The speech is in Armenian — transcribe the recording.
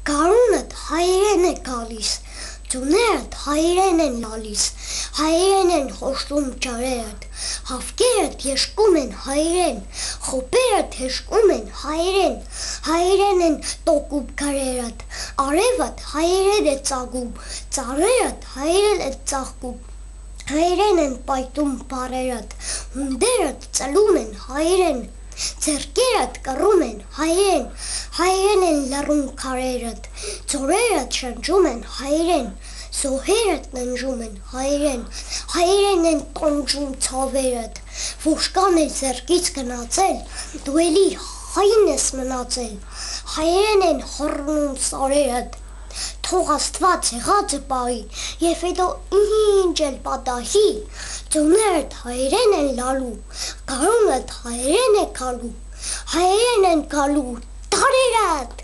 Գարունդ հայերեն է գալիս, ձուներդ հայերեն են լալիս, հայերեն են խոշտում ջարերդ, հավկերդ եշկում են հայերեն, խոպերդ հեշկում են հայերեն, հայերեն են տոկում գարերդ, արևդ հայերեն է ծագում, ծառերդ հայերեն է ծաղկում, հայերեն են պայտում բարերդ, հունդերդ ծլում են հայերեն, ձեռքերդ կռում են հայերեն, հայերեն են լռում քարերդ, ձորերդ շնչում են հայերեն, զոհերդ ննջում են հայերեն, հայերեն են տանջում ցավերդ, ոշկան է ձեռքից գնացել, դու էլի հայն ես մնացել, հայերեն են խռնում սարերդ, թող Աստված եղածը պահի, և հետո ինչ էլ պատահի, ձուներդ հայերեն են լալու, գարունդ հայերեն է գալու, հայերեն են գալու տարերդ,